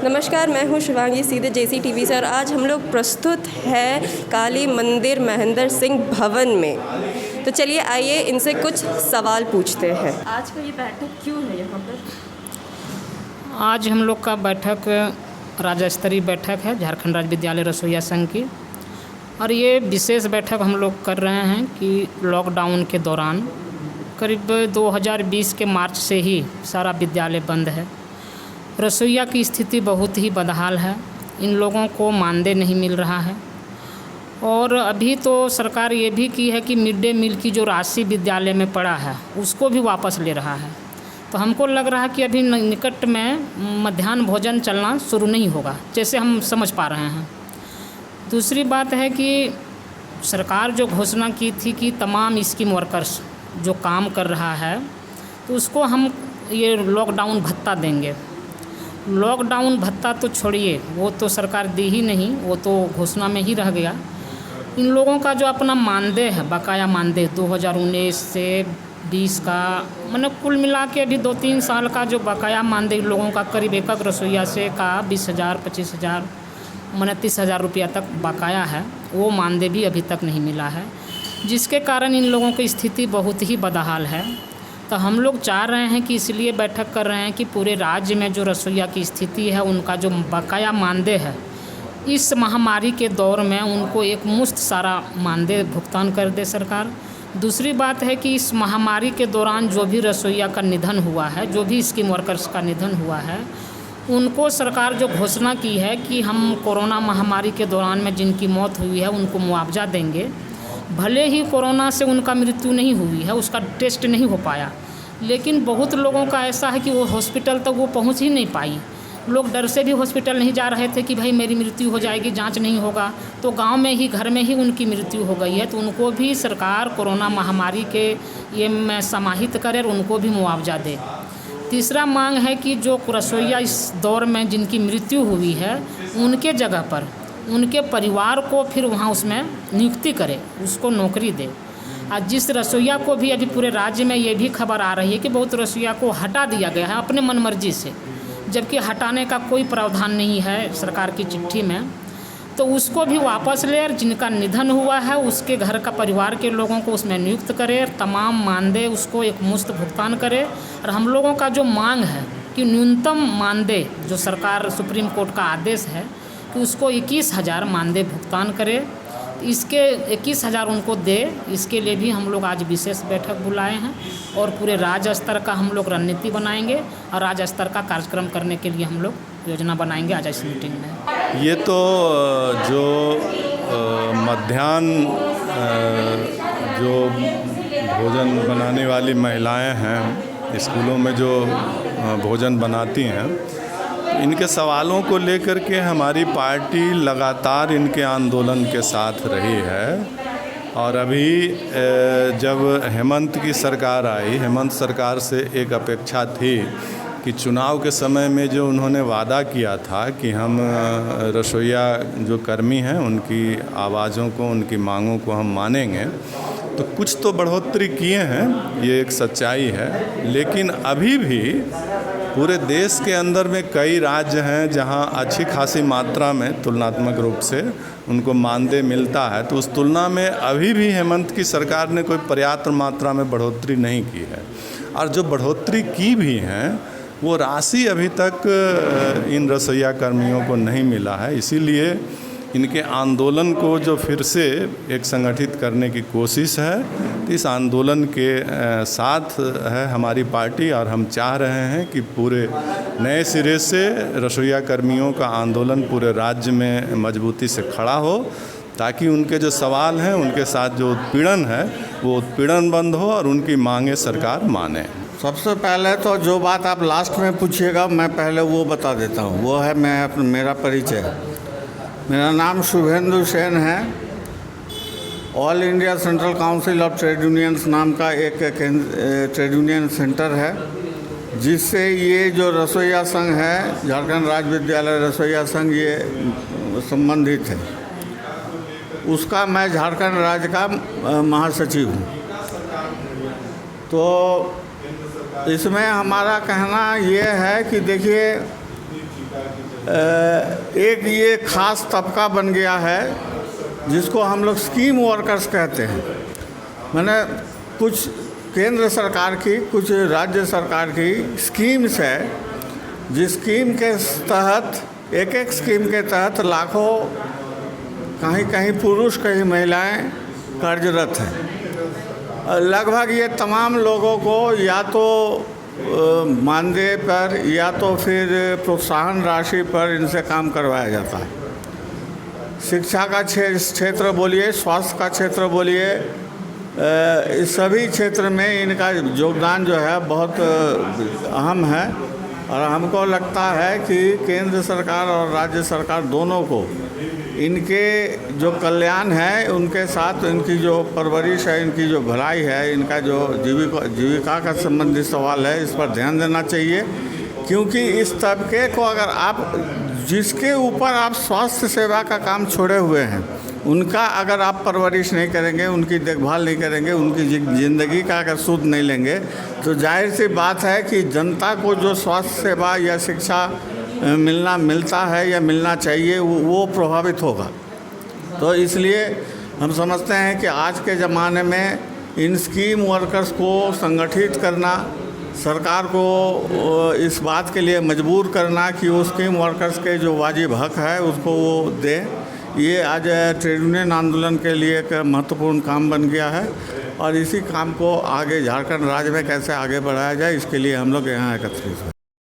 नमस्कार, मैं हूं शिवांगी सीधे JCTV से और आज हम लोग प्रस्तुत है काली मंदिर महेंद्र सिंह भवन में। तो चलिए आइए इनसे कुछ सवाल पूछते हैं। आज का ये बैठक क्यों है यहाँ पर? आज हम लोग का बैठक राज्य स्तरीय बैठक है झारखंड राज्य विद्यालय रसोइया संघ की, और ये विशेष बैठक हम लोग कर रहे हैं कि लॉकडाउन के दौरान करीब 2020 के मार्च से ही सारा विद्यालय बंद है। रसोइया की स्थिति बहुत ही बदहाल है, इन लोगों को मानदेय नहीं मिल रहा है। और अभी तो सरकार ये भी की है कि मिड डे मील की जो राशि विद्यालय में पड़ा है उसको भी वापस ले रहा है। तो हमको लग रहा है कि अभी निकट में मध्याह्न भोजन चलना शुरू नहीं होगा, जैसे हम समझ पा रहे हैं। दूसरी बात है कि सरकार जो घोषणा की थी कि तमाम स्कीम वर्कर्स जो काम कर रहा है तो उसको हम ये लॉकडाउन भत्ता देंगे। लॉकडाउन भत्ता तो छोड़िए, वो तो सरकार दी ही नहीं, वो तो घोषणा में ही रह गया। इन लोगों का जो अपना मानदेय है, बकाया मानदेय 2019 से 20 का, मतलब कुल मिला के अभी 2-3 साल का जो बकाया मानदेय लोगों का करीब एक रसोइया से का 20,000, 25,000, 29,000 रुपया तक बकाया है, वो मानदेय भी अभी तक नहीं मिला है, जिसके कारण इन लोगों की स्थिति बहुत ही बदहाल है। तो हम लोग चाह रहे हैं कि इसलिए बैठक कर रहे हैं कि पूरे राज्य में जो रसोइया की स्थिति है, उनका जो बकाया मानदेय है, इस महामारी के दौर में उनको एक मुश्त सारा मानदेय भुगतान कर दे सरकार। दूसरी बात है कि इस महामारी के दौरान जो भी रसोइया का निधन हुआ है, जो भी स्कीम वर्कर्स का निधन हुआ है, उनको सरकार जो घोषणा की है कि हम कोरोना महामारी के दौरान में जिनकी मौत हुई है उनको मुआवजा देंगे। भले ही कोरोना से उनका मृत्यु नहीं हुई है, उसका टेस्ट नहीं हो पाया, लेकिन बहुत लोगों का ऐसा है कि वो हॉस्पिटल तक वो पहुंच ही नहीं पाई। लोग डर से भी हॉस्पिटल नहीं जा रहे थे कि भाई मेरी मृत्यु हो जाएगी, जांच नहीं होगा, तो गांव में ही घर में ही उनकी मृत्यु हो गई है। तो उनको भी सरकार कोरोना महामारी के ये में समाहित करे और उनको भी मुआवजा दे। तीसरा मांग है कि जो रसोइया इस दौर में जिनकी मृत्यु हुई है, उनके जगह पर उनके परिवार को फिर वहाँ उसमें नियुक्ति करे, उसको नौकरी दे। और जिस रसोइया को भी अभी पूरे राज्य में ये भी खबर आ रही है कि बहुत रसोइया को हटा दिया गया है अपने मनमर्जी से, जबकि हटाने का कोई प्रावधान नहीं है सरकार की चिट्ठी में, तो उसको भी वापस ले और जिनका निधन हुआ है उसके घर का परिवार के लोगों को उसमें नियुक्त करे, तमाम मानदेय उसको एक मुश्त भुगतान करे। और हम लोगों का जो मांग है कि न्यूनतम मानदेय जो सरकार सुप्रीम कोर्ट का आदेश है कि उसको 21,000 मानदेय भुगतान करे, इसके 21,000 उनको दे। इसके लिए भी हम लोग आज विशेष बैठक बुलाए हैं और पूरे राज्य स्तर का हम लोग रणनीति बनाएंगे और राज्य स्तर का कार्यक्रम करने के लिए हम लोग योजना बनाएंगे आज इस मीटिंग में। ये तो जो मध्याह्न जो भोजन बनाने वाली महिलाएं हैं स्कूलों में जो भोजन बनाती हैं, इनके सवालों को लेकर के हमारी पार्टी लगातार इनके आंदोलन के साथ रही है। और अभी जब हेमंत की सरकार आई, हेमंत सरकार से एक अपेक्षा थी कि चुनाव के समय में जो उन्होंने वादा किया था कि हम रसोइया जो कर्मी हैं उनकी आवाज़ों को, उनकी मांगों को हम मानेंगे, तो कुछ तो बढ़ोतरी किए हैं, ये एक सच्चाई है। लेकिन अभी भी पूरे देश के अंदर में कई राज्य हैं जहां अच्छी खासी मात्रा में तुलनात्मक रूप से उनको मानदेय मिलता है, तो उस तुलना में अभी भी हेमंत की सरकार ने कोई पर्याप्त मात्रा में बढ़ोतरी नहीं की है। और जो बढ़ोतरी की भी हैं वो राशि अभी तक इन रसोइया कर्मियों को नहीं मिला है। इसीलिए इनके आंदोलन को जो फिर से एक संगठित करने की कोशिश है, तो इस आंदोलन के साथ है हमारी पार्टी। और हम चाह रहे हैं कि पूरे नए सिरे से रसोइया कर्मियों का आंदोलन पूरे राज्य में मजबूती से खड़ा हो, ताकि उनके जो सवाल हैं, उनके साथ जो उत्पीड़न है, वो उत्पीड़न बंद हो और उनकी मांगें सरकार माने। सबसे पहले तो जो बात आप लास्ट में पूछिएगा मैं पहले वो बता देता हूँ। वो है मेरा परिचय। मेरा नाम शुभेंदु सेन है। All India central council of trade unions नाम का एक ट्रेड यूनियन सेंटर है, जिससे ये जो रसोइया संघ है, झारखंड राज्य विद्यालय रसोइया संघ, ये संबंधित है। उसका मैं झारखंड राज्य का महासचिव हूँ। तो इसमें हमारा कहना ये है कि देखिए एक ये ख़ास तबका बन गया है जिसको हम लोग स्कीम वर्कर्स कहते हैं। मैंने कुछ केंद्र सरकार की, कुछ राज्य सरकार की स्कीम्स है, जिस स्कीम के तहत एक स्कीम के तहत लाखों कहीं कहीं पुरुष कहीं महिलाएं कार्यरत हैं। लगभग ये तमाम लोगों को या तो मानदेय पर या तो फिर प्रोत्साहन राशि पर इनसे काम करवाया जाता है। शिक्षा का क्षेत्र बोलिए, स्वास्थ्य का क्षेत्र बोलिए, इस सभी क्षेत्र में इनका योगदान जो है बहुत अहम है। और हमको लगता है कि केंद्र सरकार और राज्य सरकार दोनों को इनके जो कल्याण है उनके साथ इनकी जो परवरिश है, इनकी जो भलाई है, इनका जो जीविका का संबंधित सवाल है, इस पर ध्यान देना चाहिए। क्योंकि इस तबके को अगर आप जिसके ऊपर आप स्वास्थ्य सेवा का काम छोड़े हुए हैं, उनका अगर आप परवरिश नहीं करेंगे, उनकी देखभाल नहीं करेंगे, उनकी ज़िंदगी का अगर सूद नहीं लेंगे, तो जाहिर सी बात है कि जनता को जो स्वास्थ्य सेवा या शिक्षा मिलता है या मिलना चाहिए वो प्रभावित होगा। तो इसलिए हम समझते हैं कि आज के ज़माने में इन स्कीम वर्कर्स को संगठित करना, सरकार को इस बात के लिए मजबूर करना कि वो स्कीम वर्कर्स के जो वाजिब हक है उसको वो दें, ये आज ट्रेड यूनियन आंदोलन के लिए एक महत्वपूर्ण काम बन गया है। और इसी काम को आगे झारखंड राज्य में कैसे आगे बढ़ाया जाए, इसके लिए हम लोग यहाँ एकत्रित हैं।